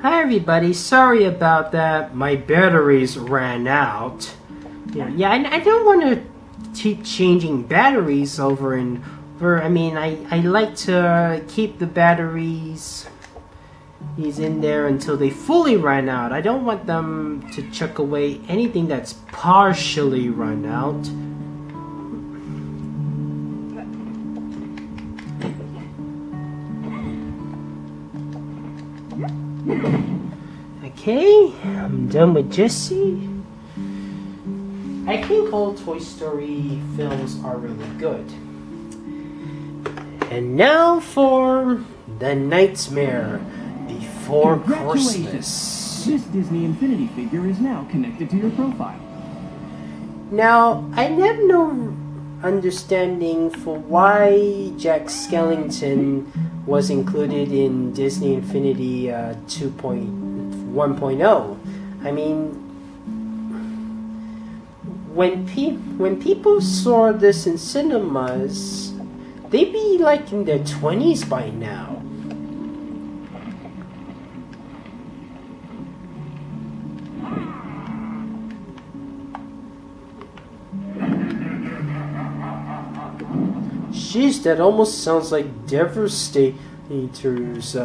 Hi everybody, sorry about that. My batteries ran out. Yeah, I don't want to keep changing batteries over and over. I mean, I like to keep the batteries in there until they fully run out. I don't want them to chuck away anything that's partially run out. Okay, I'm done with Jesse. I think all Toy Story films are really good. And now for The Nightmare Before Christmas. This Disney Infinity figure is now connected to your profile. Now, I have no understanding for why Jack Skellington was included in Disney Infinity 2.1.0. I mean, when people saw this in cinemas, they'd be like in their 20s by now. Jeez, that almost sounds like Devastator's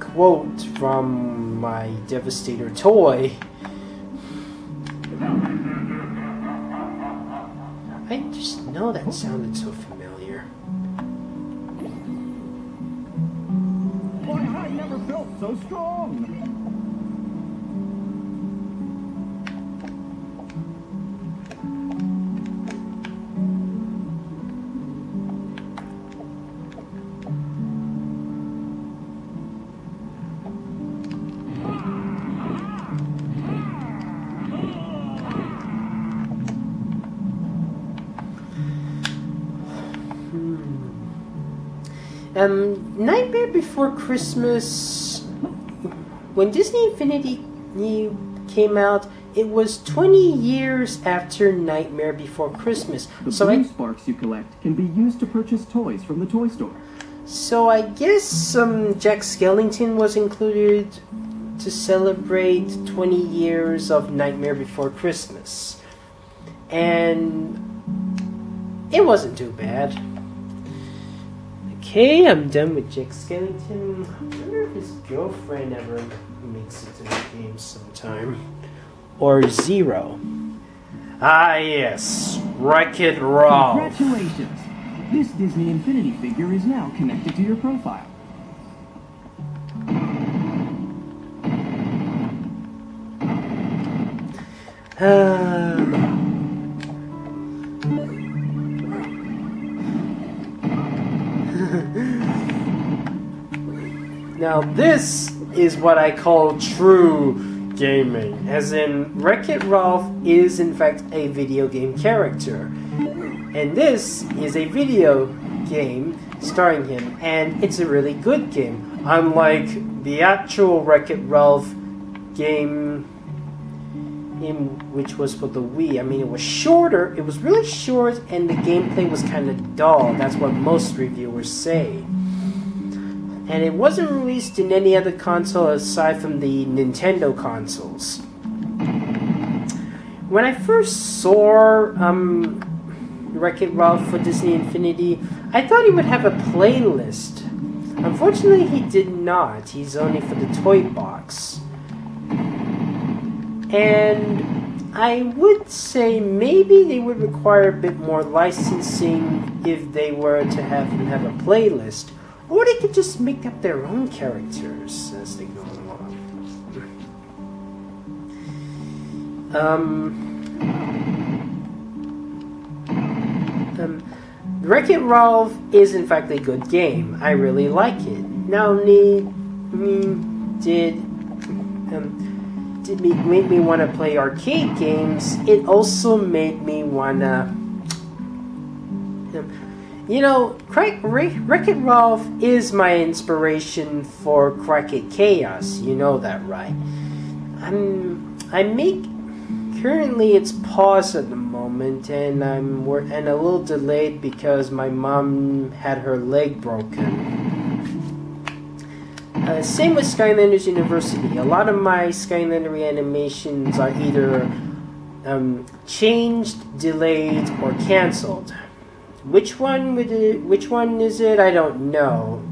quote from my Devastator toy. I just know that sounded so familiar. Boy, I never felt so strong. Nightmare Before Christmas, when Disney Infinity came out, it was 20 years after Nightmare Before Christmas. The blue sparks you collect can be used to purchase toys from the toy store. So I guess Jack Skellington was included to celebrate 20 years of Nightmare Before Christmas. And it wasn't too bad. Okay, I'm done with Jack Skellington. I wonder if his girlfriend ever makes it to the game sometime. Or Zero. Ah yes, Wreck-It Ralph. Congratulations! This Disney Infinity figure is now connected to your profile. Now this is what I call true gaming, as in Wreck-It Ralph is in fact a video game character, and this is a video game starring him, and it's a really good game, unlike the actual Wreck-It Ralph game which was for the Wii. I mean, it was shorter, it was really short, and the gameplay was kind of dull. That's what most reviewers say. And it wasn't released in any other console aside from the Nintendo consoles. When I first saw Wreck-It Ralph for Disney Infinity, I thought he would have a playlist. Unfortunately, he did not. He's only for the toy box. And I would say maybe they would require a bit more licensing if they were to have him have a playlist. Or they could just make up their own characters as they go along. Wreck-It Ralph is in fact a good game. I really like it. Not only did make me want to play arcade games, it also made me want to... You know, Wreck-It Ralph is my inspiration for Crack-It Chaos. You know that, right? Currently it's paused at the moment, and I'm a little delayed because my mom had her leg broken. Same with Skylanders University. A lot of my Skylander animations are either changed, delayed, or canceled. Which one is it? I don't know.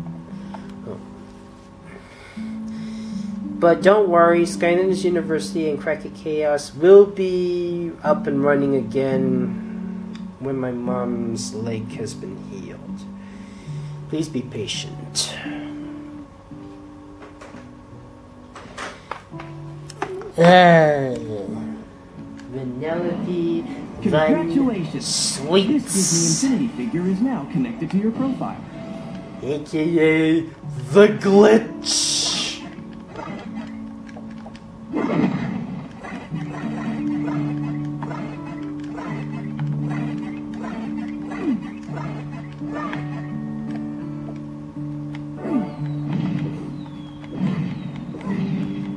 But don't worry, Skylanders University and Cracker Chaos will be up and running again when my mom's leg has been healed. Please be patient. Vanellope von Schweetz. This Disney Infinity figure is now connected to your profile. AKA the glitch.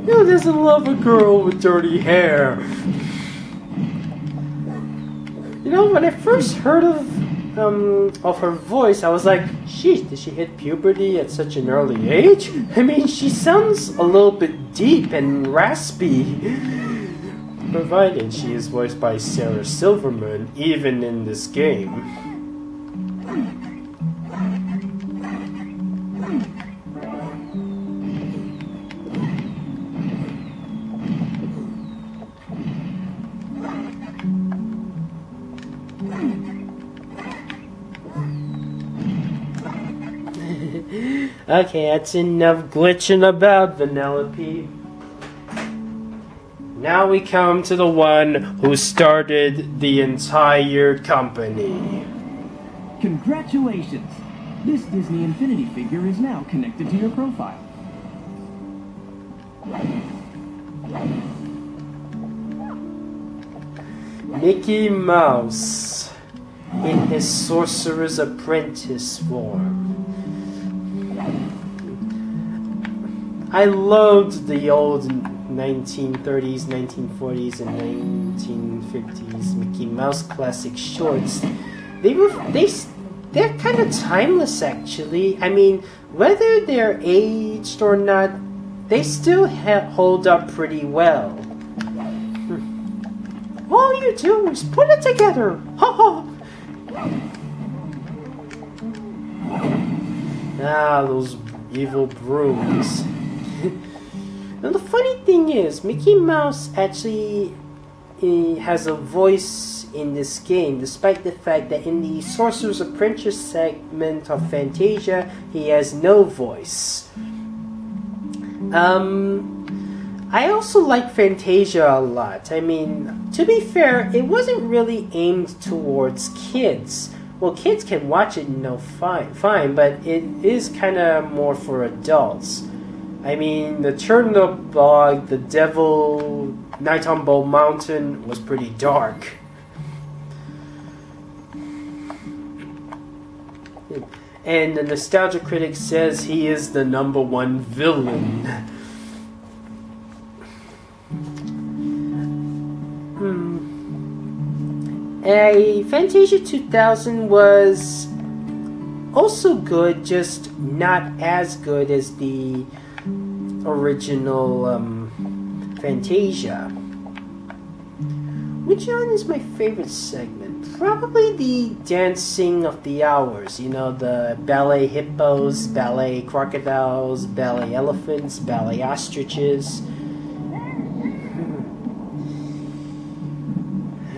Who doesn't love a girl with dirty hair? You know, when I first heard of her voice, I was like, sheesh, did she hit puberty at such an early age? I mean, she sounds a little bit deep and raspy. Provided she is voiced by Sarah Silverman, even in this game. Okay, that's enough glitching about, Vanellope. Now we come to the one who started the entire company. Congratulations! This Disney Infinity figure is now connected to your profile. Mickey Mouse in his Sorcerer's Apprentice form. I loved the old 1930s, 1940s, and 1950s Mickey Mouse classic shorts. They're kind of timeless, actually. I mean, whether they're aged or not, they still hold up pretty well. All you do is put it together. Ha ha. Ah, those evil brooms. Now the funny thing is, Mickey Mouse actually has a voice in this game, despite the fact that in the Sorcerer's Apprentice segment of Fantasia, he has no voice. I also like Fantasia a lot. I mean, to be fair, it wasn't really aimed towards kids. Well, kids can watch it and know fine, but it is kind of more for adults. I mean, the Turnip Bog, the Devil, Night on Bull Mountain was pretty dark. And the Nostalgia Critic says he is the #1 villain. Fantasia 2000 was also good, just not as good as the original Fantasia. Which one is my favorite segment? Probably the Dancing of the Hours. You know, the ballet hippos, ballet crocodiles, ballet elephants, ballet ostriches.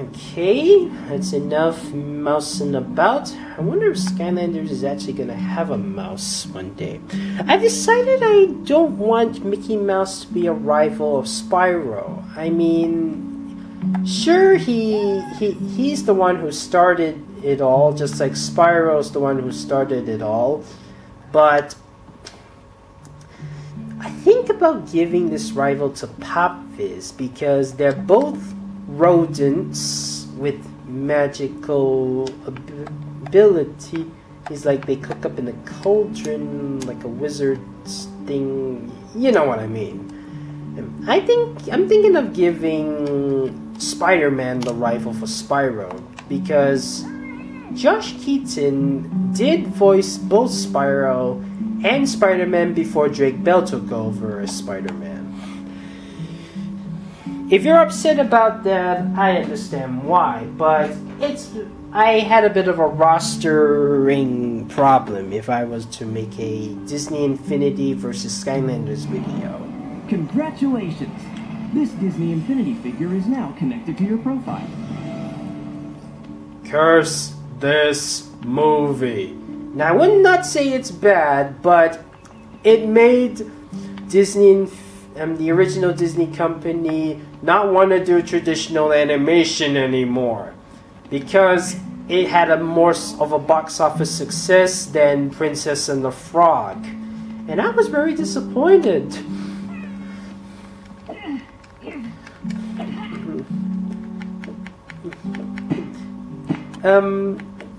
Okay, that's enough mousing about. I wonder if Skylanders is actually going to have a mouse one day. I decided I don't want Mickey Mouse to be a rival of Spyro. I mean, sure, he's the one who started it all, just like Spyro's the one who started it all. But I think about giving this rival to Pop Fizz because they're both rodents with magical ability. He's like they cook up in a cauldron like a wizard's thing. You know what I mean. I'm thinking of giving Spider-Man the rival for Spyro because Josh Keaton did voice both Spyro and Spider-Man before Drake Bell took over as Spider-Man. If you're upset about that, I understand why, but I had a bit of a rostering problem if I was to make a Disney Infinity versus Skylanders video. Congratulations! This Disney Infinity figure is now connected to your profile. Curse this movie. Now, I would not say it's bad, but it made Disney, the original Disney company, not want to do traditional animation anymore, because it had a more of a box office success than Princess and the Frog, and I was very disappointed.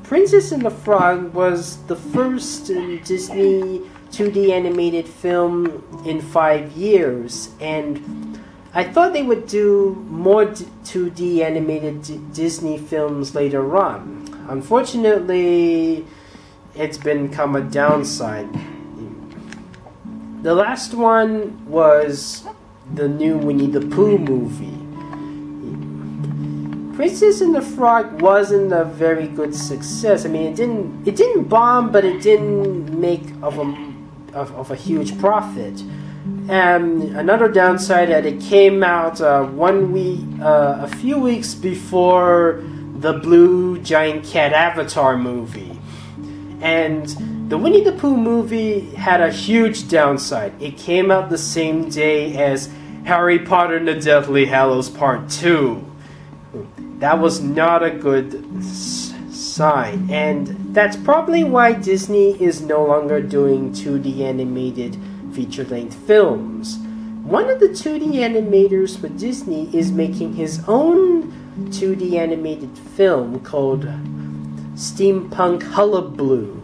Princess and the Frog was the first Disney 2D animated film in 5 years, and I thought they would do more 2D animated Disney films later on. Unfortunately, it's become a downside. The last one was the new Winnie the Pooh movie. Princess and the Frog wasn't a very good success. I mean, it didn't bomb, but it didn't make of a huge profit. And another downside that it came out a few weeks before the Blue Giant Cat Avatar movie. And the Winnie the Pooh movie had a huge downside. It came out the same day as Harry Potter and the Deathly Hallows Part 2. That was not a good sign, and that's probably why Disney is no longer doing 2D animated feature-length films. One of the 2D animators for Disney is making his own 2D animated film called Steampunk Hullabaloo.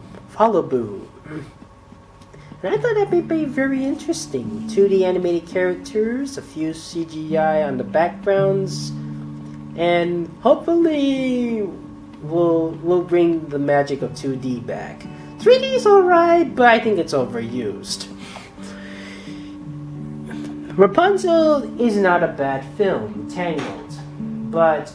And I thought that would be very interesting. 2D animated characters, a few CGI on the backgrounds, and hopefully we'll bring the magic of 2D back. 3D is alright, but I think it's overused. Rapunzel is not a bad film, Tangled, but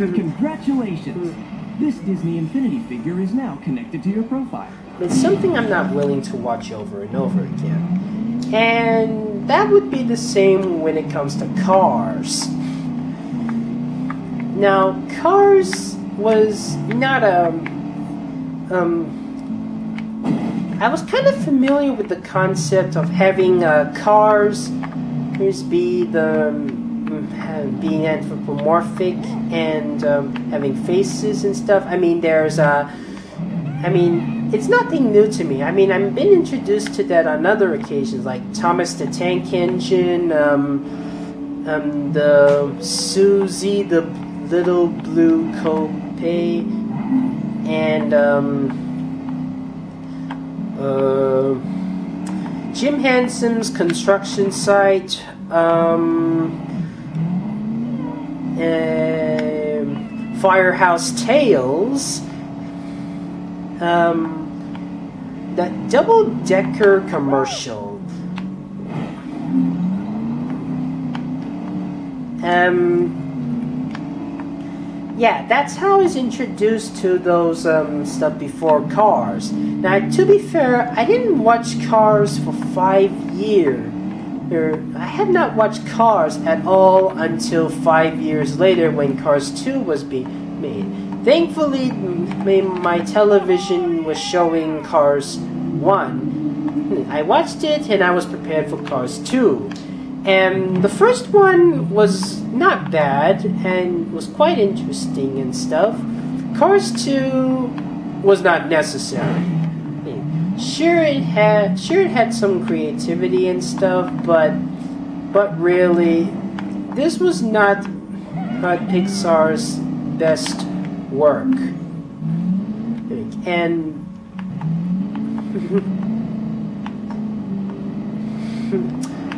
Congratulations! This Disney Infinity figure is now connected to your profile. It's something I'm not willing to watch over and over again. And that would be the same when it comes to Cars. Now, Cars was not I was kind of familiar with the concept of having cars being anthropomorphic and having faces and stuff. I mean, it's nothing new to me. I mean, I've been introduced to that on other occasions, like Thomas the Tank Engine, the Susie the Little Blue Coupe, and Jim Henson's construction site, Firehouse Tales, that double-decker commercial. Yeah, that's how I was introduced to those stuff before Cars. Now, to be fair, I didn't watch Cars for 5 years. I had not watched Cars at all until 5 years later when Cars 2 was being made. Thankfully, my television was showing Cars 1. I watched it and I was prepared for Cars 2. And the first one was not bad and was quite interesting and stuff. Cars 2 was not necessary. Sure, it had some creativity and stuff, but really, this was not Pixar's best work. And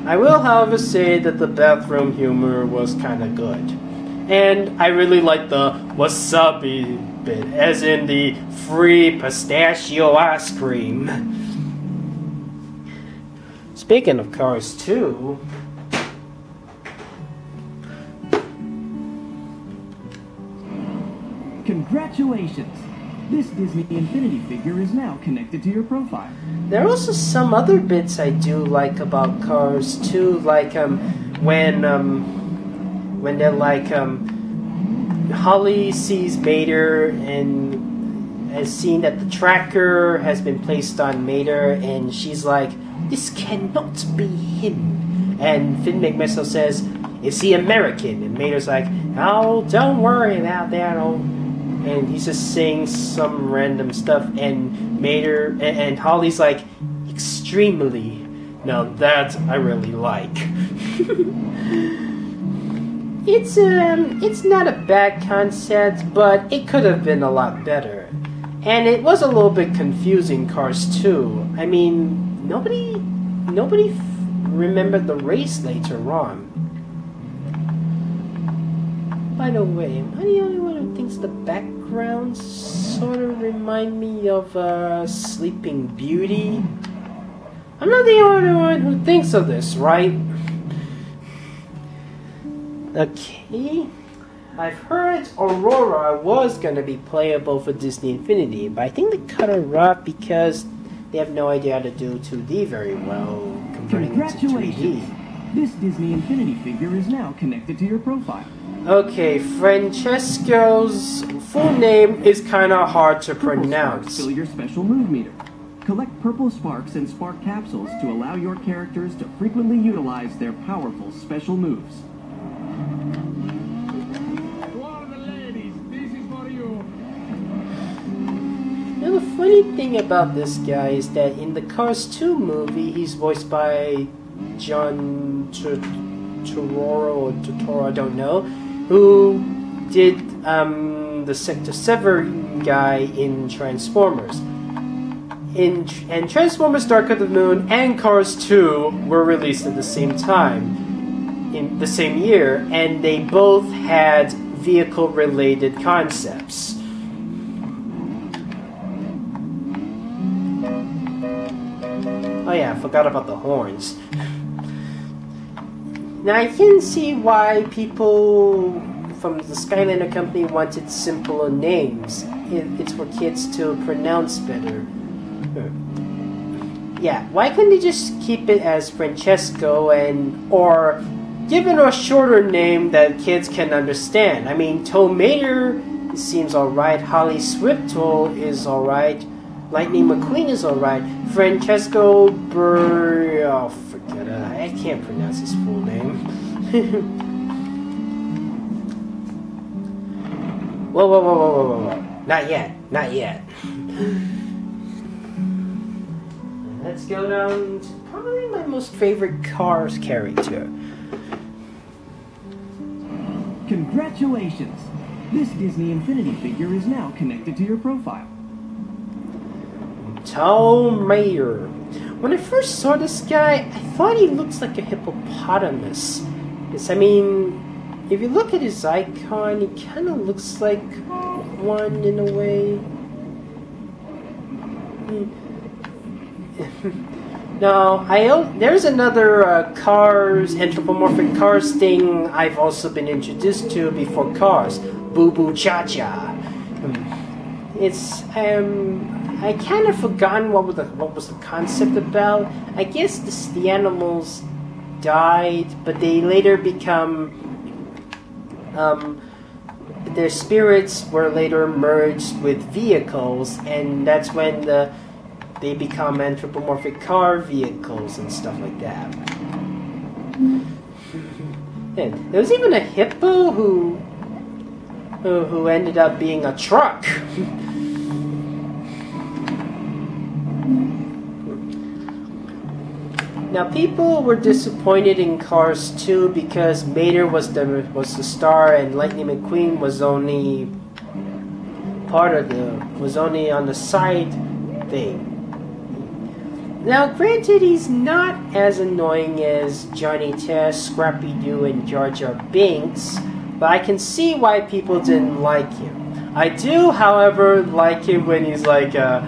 I will, however, say that the bathroom humor was kind of good. And I really like the wasabi bit, as in the free pistachio ice cream. Speaking of Cars 2, Congratulations! This Disney Infinity figure is now connected to your profile. there are also some other bits I do like about Cars 2, like when they're like Holly sees Mater and has seen that the tracker has been placed on Mater, and she's like, "This cannot be him." And Finn McMissile says, "Is he American?" And Mater's like, "Oh, don't worry about that." And he's just saying some random stuff, and Mater and Holly's like, "Extremely." Now that I really like. It's not a bad concept, but it could have been a lot better. And it was a little bit confusing, Cars 2. I mean, nobody remembered the race later on. By the way, am I the only one who thinks the backgrounds sort of remind me of Sleeping Beauty? I'm not the only one who thinks of this, right? Okay. I've heard Aurora was going to be playable for Disney Infinity, but I think they cut her off because they have no idea how to do 2D very well, converting it to 3D. This Disney Infinity figure is now connected to your profile. Okay, Francesco's full name is kind of hard to Purple pronounce. Sparks fill your special move meter. Collect purple sparks and spark capsules to allow your characters to frequently utilize their powerful special moves. Now, the funny thing about this guy is that in the Cars 2 movie, he's voiced by John Turturro or Turturro, I don't know, who did the Sector 7 guy in Transformers. And Transformers Dark of the Moon and Cars 2 were released at the same time, in the same year, and they both had vehicle-related concepts. Oh yeah, I forgot about the horns. Now I can see why people from the Skylander company wanted simpler names. It's for kids to pronounce better. Yeah, why couldn't they just keep it as Francesco or give it a shorter name that kids can understand? I mean, Tow Mater seems alright, Holly Swiftle is alright, Lightning McQueen is alright, Francesco oh, forget it, I can't pronounce his full name. Whoa. Not yet. Let's go down to probably my most favorite Cars character. Congratulations! This Disney Infinity figure is now connected to your profile. Tow Mater. When I first saw this guy, I thought he looks like a hippopotamus. Yes, I mean, if you look at his icon, he kind of looks like one in a way. No, there's another anthropomorphic Cars thing I've also been introduced to before Cars. Boo Boo Cha Cha. I kind of forgotten what was the concept about. I guess the animals died, but they later become their spirits were later merged with vehicles, and that's when they become anthropomorphic car vehicles and stuff like that. And there was even a hippo who ended up being a truck. Now, people were disappointed in Cars 2 because Mater was the star and Lightning McQueen was only was only on the side thing. Now, granted, he's not as annoying as Johnny Test, Scrappy Doo, and Jar Jar Binks, but I can see why people didn't like him. I do, however, like it when he's like, the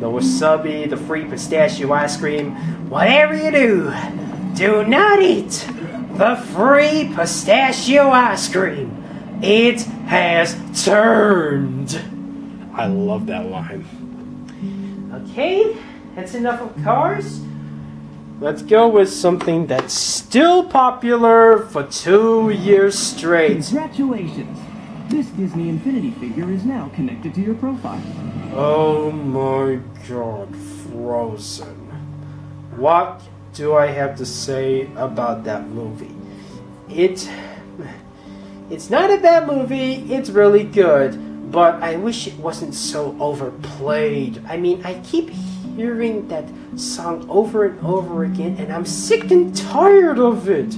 wasabi, the free pistachio ice cream. Whatever you do, do not eat the free pistachio ice cream. It has turned. I love that line. Okay, that's enough of cars. Let's go with something that's still popular for 2 years straight. Congratulations! This Disney Infinity figure is now connected to your profile. Oh my god, Frozen. What do I have to say about that movie? It's not a bad movie, it's really good, but I wish it wasn't so overplayed. I mean, I keep hearing that song over and over again, and I'm sick and tired of it.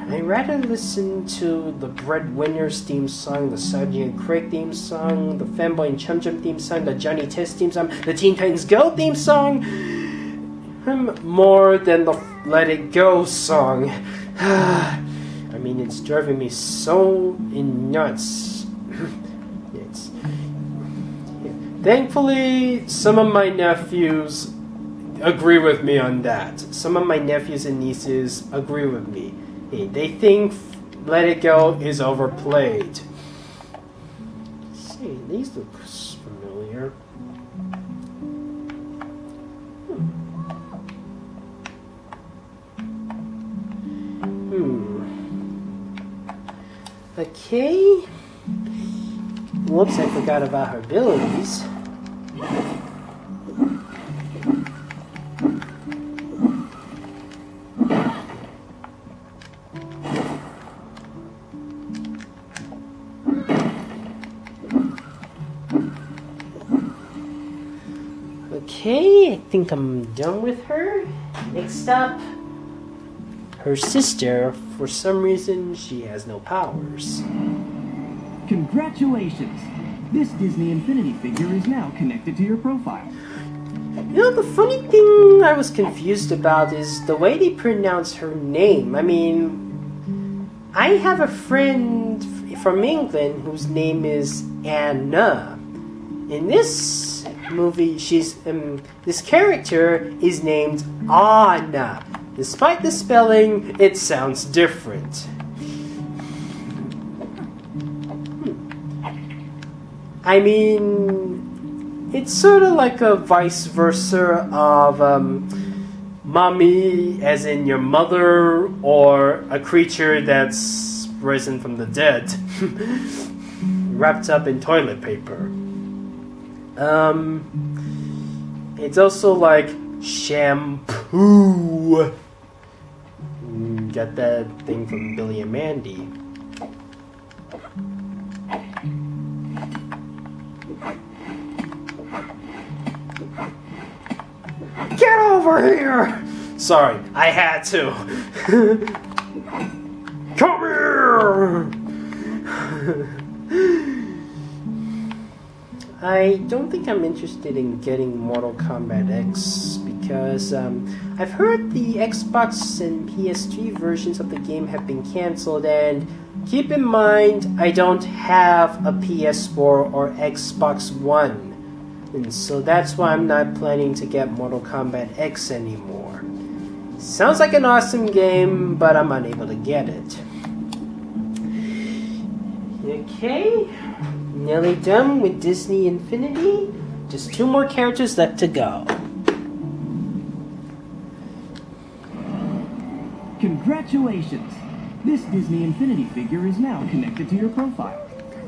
I'd rather listen to the Breadwinners theme song, the Sergeant and Craig theme song, the Fanboy and Chum Chum theme song, the Johnny Test theme song, the Teen Titans Go theme song, more than the Let It Go song. I mean, it's driving me so nuts. Thankfully, some of my nephews agree with me on that. Some of my nephews and nieces agree with me. They think Let It Go is overplayed. Let's see, these look familiar. Okay. Whoops, I forgot about her abilities. Okay, I think I'm done with her. Next up, her sister. For some reason, she has no powers. Congratulations! This Disney Infinity figure is now connected to your profile. You know, the funny thing I was confused about is the way they pronounce her name. I mean, I have a friend from England whose name is Anna. In this movie, this character is named Anna. Despite the spelling, it sounds different. I mean, it's sort of like a vice versa of mommy, as in your mother, or a creature that's risen from the dead, wrapped up in toilet paper. It's also like shampoo. Got that thing from Billy and Mandy. Get over here! Sorry, I had to. Come here! I don't think I'm interested in getting Mortal Kombat X because I've heard the Xbox and PS3 versions of the game have been cancelled, and keep in mind I don't have a PS4 or Xbox One, and so that's why I'm not planning to get Mortal Kombat X anymore. Sounds like an awesome game, but I'm unable to get it. Okay. Nearly done with Disney Infinity. Just 2 more characters left to go. Congratulations! This Disney Infinity figure is now connected to your profile.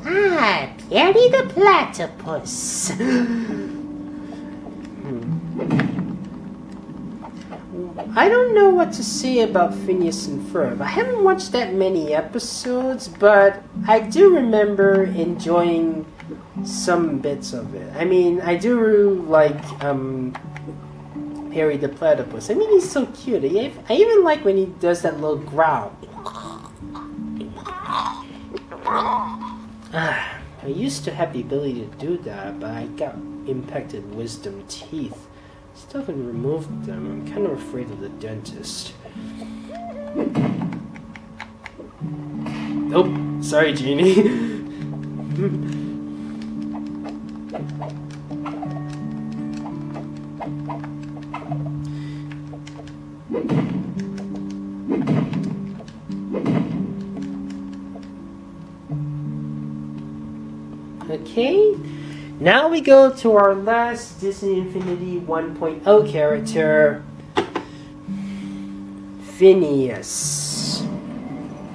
Ah, Perry the Platypus. I don't know what to say about Phineas and Ferb. I haven't watched that many episodes, but I do remember enjoying some bits of it. I mean, I do like Perry the Platypus. I mean, he's so cute. I even like when he does that little growl. I used to have the ability to do that, but I got impacted wisdom teeth. Still haven't removed them. I'm kind of afraid of the dentist. Oh, sorry, Genie. Okay, now we go to our last Disney Infinity 1.0 character, Phineas.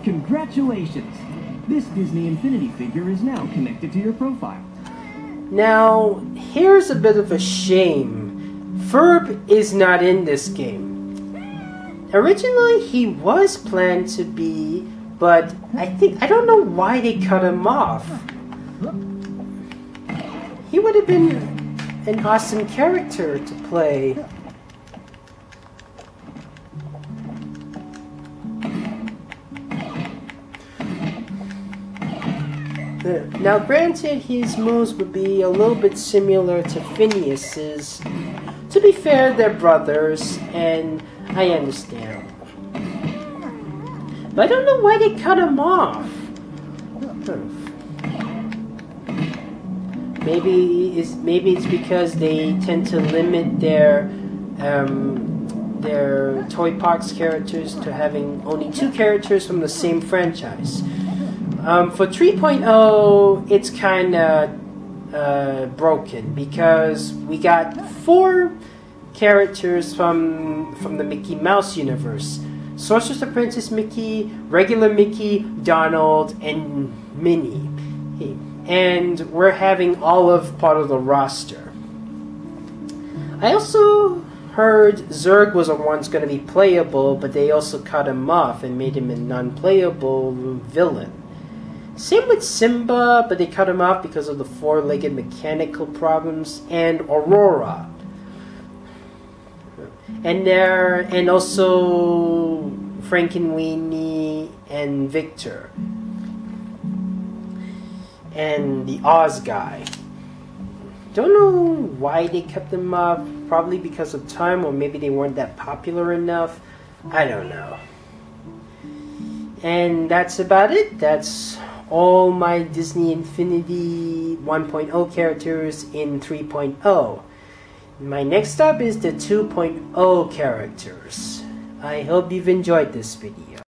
Congratulations! This Disney Infinity figure is now connected to your profile. Now, here's a bit of a shame. Ferb is not in this game. Originally, he was planned to be, but I don't know why they cut him off. He would have been an awesome character to play. Now, granted, his moves would be a little bit similar to Phineas's. To be fair, they're brothers, and I understand. But I don't know why they cut him off. Maybe it's because they tend to limit their Toy Box characters to having only 2 characters from the same franchise. For 3.0, it's kind of broken because we got 4 characters from the Mickey Mouse universe: Sorcerer's Apprentice Mickey, regular Mickey, Donald, and Minnie. And we're having all of part of the roster. I also heard Zurg was once going to be playable, but they also cut him off and made him a non-playable villain. Same with Simba, but they cut him off because of the 4-legged mechanical problems, and Aurora. And also Frankenweenie and Victor. And the Oz guy. Don't know why they cut them off. Probably because of time, or maybe they weren't that popular enough. I don't know. And that's about it. That's all my Disney Infinity 1.0 characters in 3.0. My next stop is the 2.0 characters. I hope you've enjoyed this video.